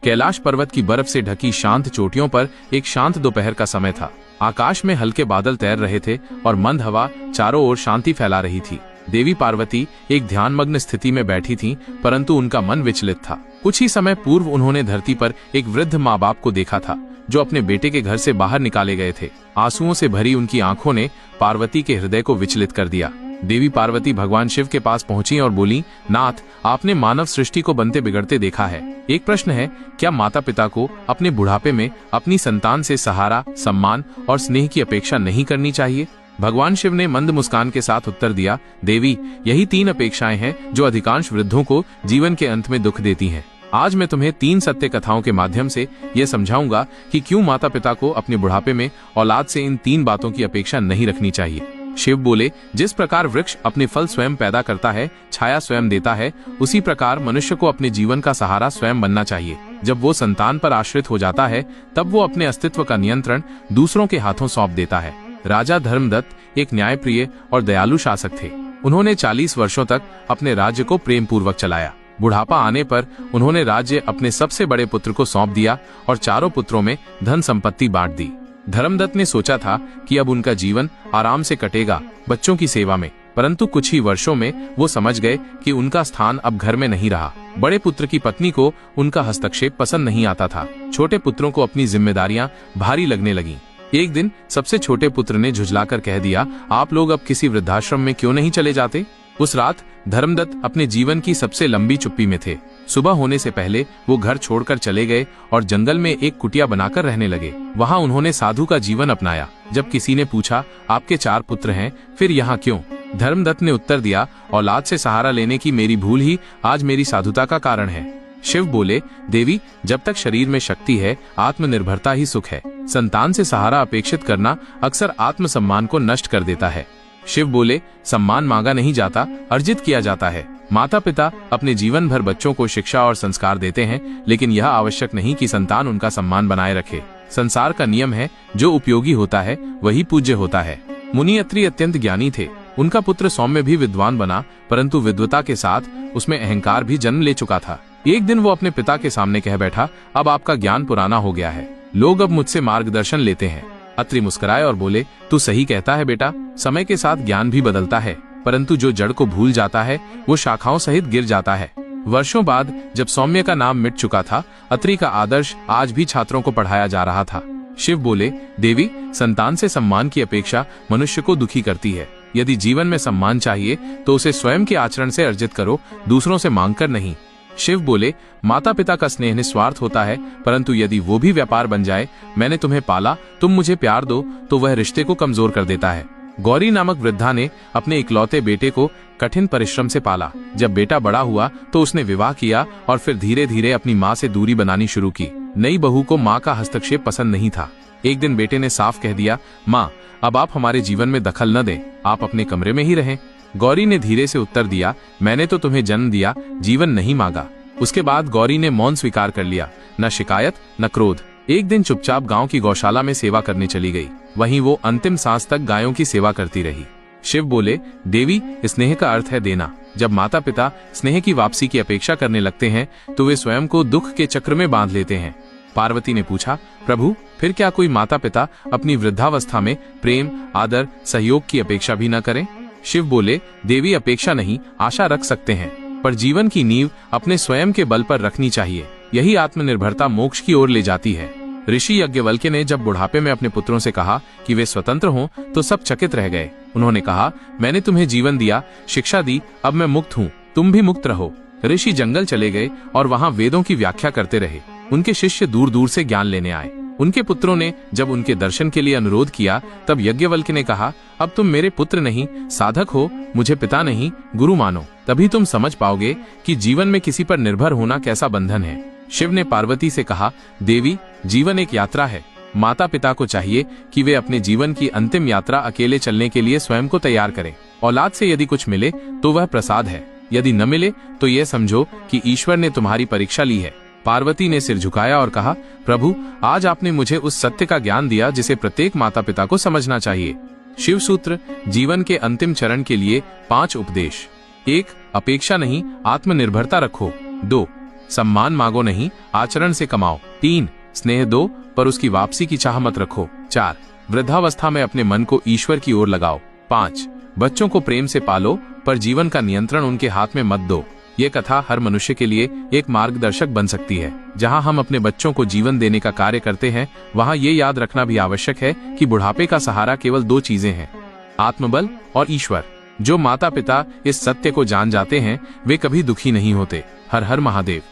कैलाश पर्वत की बर्फ से ढकी शांत चोटियों पर एक शांत दोपहर का समय था। आकाश में हल्के बादल तैर रहे थे और मंद हवा चारों ओर शांति फैला रही थी। देवी पार्वती एक ध्यानमग्न स्थिति में बैठी थीं, परंतु उनका मन विचलित था। कुछ ही समय पूर्व उन्होंने धरती पर एक वृद्ध माँ बाप को देखा था, जो अपने बेटे के घर से बाहर निकाले गए थे। आंसुओं से भरी उनकी आंखों ने पार्वती के हृदय को विचलित कर दिया। देवी पार्वती भगवान शिव के पास पहुंची और बोली, नाथ, आपने मानव सृष्टि को बनते बिगड़ते देखा है। एक प्रश्न है, क्या माता पिता को अपने बुढ़ापे में अपनी संतान से सहारा, सम्मान और स्नेह की अपेक्षा नहीं करनी चाहिए? भगवान शिव ने मंद मुस्कान के साथ उत्तर दिया, देवी, यही 3 अपेक्षाएं हैं जो अधिकांश वृद्धों को जीवन के अंत में दुख देती हैं। आज मैं तुम्हें 3 सत्य कथाओं के माध्यम से ये समझाऊंगा कि क्यों माता पिता को अपने बुढ़ापे में औलाद से इन 3 बातों की अपेक्षा नहीं रखनी चाहिए। शिव बोले, जिस प्रकार वृक्ष अपने फल स्वयं पैदा करता है, छाया स्वयं देता है, उसी प्रकार मनुष्य को अपने जीवन का सहारा स्वयं बनना चाहिए। जब वो संतान पर आश्रित हो जाता है, तब वो अपने अस्तित्व का नियंत्रण दूसरों के हाथों सौंप देता है। राजा धर्मदत्त एक न्यायप्रिय और दयालु शासक थे। उन्होंने 40 वर्षों तक अपने राज्य को प्रेम पूर्वक चलाया। बुढ़ापा आने पर उन्होंने राज्य अपने सबसे बड़े पुत्र को सौंप दिया और चारों पुत्रों में धन संपत्ति बांट दी। धर्मदत्त ने सोचा था कि अब उनका जीवन आराम से कटेगा, बच्चों की सेवा में, परंतु कुछ ही वर्षों में वो समझ गए कि उनका स्थान अब घर में नहीं रहा। बड़े पुत्र की पत्नी को उनका हस्तक्षेप पसंद नहीं आता था। छोटे पुत्रों को अपनी जिम्मेदारियां भारी लगने लगीं। एक दिन सबसे छोटे पुत्र ने झुझलाकर कह दिया, आप लोग अब किसी वृद्धाश्रम में क्यों नहीं चले जाते? उस रात धर्मदत्त अपने जीवन की सबसे लंबी चुप्पी में थे। सुबह होने से पहले वो घर छोड़कर चले गए और जंगल में एक कुटिया बनाकर रहने लगे। वहाँ उन्होंने साधु का जीवन अपनाया। जब किसी ने पूछा, आपके 4 पुत्र हैं, फिर यहाँ क्यों? धर्मदत्त ने उत्तर दिया, औलाद से सहारा लेने की मेरी भूल ही आज मेरी साधुता का कारण है। शिव बोले, देवी, जब तक शरीर में शक्ति है, आत्मनिर्भरता ही सुख है। संतान से सहारा अपेक्षित करना अक्सर आत्मसम्मान को नष्ट कर देता है। शिव बोले, सम्मान मांगा नहीं जाता, अर्जित किया जाता है। माता पिता अपने जीवन भर बच्चों को शिक्षा और संस्कार देते हैं, लेकिन यह आवश्यक नहीं कि संतान उनका सम्मान बनाए रखे। संसार का नियम है, जो उपयोगी होता है वही पूज्य होता है। मुनि अत्रि अत्यंत ज्ञानी थे। उनका पुत्र सौम्य भी विद्वान बना, परंतु विद्वता के साथ उसमें अहंकार भी जन्म ले चुका था। एक दिन वो अपने पिता के सामने कह बैठा, अब आपका ज्ञान पुराना हो गया है, लोग अब मुझसे मार्गदर्शन लेते हैं। अत्रि मुस्कुराए और बोले, तू सही कहता है बेटा, समय के साथ ज्ञान भी बदलता है, परंतु जो जड़ को भूल जाता है वो शाखाओं सहित गिर जाता है। वर्षों बाद जब सौम्य का नाम मिट चुका था, अत्रि का आदर्श आज भी छात्रों को पढ़ाया जा रहा था। शिव बोले, देवी, संतान से सम्मान की अपेक्षा मनुष्य को दुखी करती है। यदि जीवन में सम्मान चाहिए तो उसे स्वयं के आचरण से अर्जित करो, दूसरों से मांगकर नहीं। शिव बोले, माता पिता का स्नेह निस्वार्थ होता है, परंतु यदि वो भी व्यापार बन जाए, मैंने तुम्हें पाला, तुम मुझे प्यार दो, तो वह रिश्ते को कमजोर कर देता है। गौरी नामक वृद्धा ने अपने इकलौते बेटे को कठिन परिश्रम से पाला। जब बेटा बड़ा हुआ तो उसने विवाह किया और फिर धीरे धीरे अपनी माँ से दूरी बनानी शुरू की। नई बहू को माँ का हस्तक्षेप पसंद नहीं था। एक दिन बेटे ने साफ कह दिया, माँ, अब आप हमारे जीवन में दखल न दें, आप अपने कमरे में ही रहें। गौरी ने धीरे से उत्तर दिया, मैंने तो तुम्हें जन्म दिया, जीवन नहीं मांगा। उसके बाद गौरी ने मौन स्वीकार कर लिया, न शिकायत न क्रोध। एक दिन चुपचाप गांव की गौशाला में सेवा करने चली गई। वहीं वो अंतिम सांस तक गायों की सेवा करती रही। शिव बोले, देवी, स्नेह का अर्थ है देना। जब माता पिता स्नेह की वापसी की अपेक्षा करने लगते हैं तो वे स्वयं को दुख के चक्र में बांध लेते हैं। पार्वती ने पूछा, प्रभु, फिर क्या कोई माता पिता अपनी वृद्धावस्था में प्रेम, आदर, सहयोग की अपेक्षा भी न करें? शिव बोले, देवी, अपेक्षा नहीं, आशा रख सकते हैं, पर जीवन की नींव अपने स्वयं के बल पर रखनी चाहिए। यही आत्मनिर्भरता मोक्ष की ओर ले जाती है। ऋषि यज्ञवल्क्य ने जब बुढ़ापे में अपने पुत्रों से कहा कि वे स्वतंत्र हों, तो सब चकित रह गए। उन्होंने कहा, मैंने तुम्हें जीवन दिया, शिक्षा दी, अब मैं मुक्त हूँ, तुम भी मुक्त रहो। ऋषि जंगल चले गए और वहाँ वेदों की व्याख्या करते रहे। उनके शिष्य दूर दूर से ज्ञान लेने आए। उनके पुत्रों ने जब उनके दर्शन के लिए अनुरोध किया, तब यज्ञवल्क्य ने कहा, अब तुम मेरे पुत्र नहीं साधक हो, मुझे पिता नहीं गुरु मानो, तभी तुम समझ पाओगे कि जीवन में किसी पर निर्भर होना कैसा बंधन है। शिव ने पार्वती से कहा, देवी, जीवन एक यात्रा है। माता पिता को चाहिए कि वे अपने जीवन की अंतिम यात्रा अकेले चलने के लिए स्वयं को तैयार करें। औलाद से यदि कुछ मिले तो वह प्रसाद है, यदि न मिले तो यह समझो कि ईश्वर ने तुम्हारी परीक्षा ली है। पार्वती ने सिर झुकाया और कहा, प्रभु, आज आपने मुझे उस सत्य का ज्ञान दिया जिसे प्रत्येक माता पिता को समझना चाहिए। शिव सूत्र, जीवन के अंतिम चरण के लिए 5 उपदेश। 1. अपेक्षा नहीं, आत्मनिर्भरता रखो। 2. सम्मान मांगो नहीं, आचरण से कमाओ। 3 स्नेह दो पर उसकी वापसी की चाह मत रखो। 4 वृद्धावस्था में अपने मन को ईश्वर की ओर लगाओ। 5 बच्चों को प्रेम से पालो पर जीवन का नियंत्रण उनके हाथ में मत दो। ये कथा हर मनुष्य के लिए एक मार्गदर्शक बन सकती है। जहां हम अपने बच्चों को जीवन देने का कार्य करते हैं, वहां ये याद रखना भी आवश्यक है कि बुढ़ापे का सहारा केवल 2 चीजें हैं, आत्मबल और ईश्वर। जो माता पिता इस सत्य को जान जाते हैं, वे कभी दुखी नहीं होते। हर हर महादेव।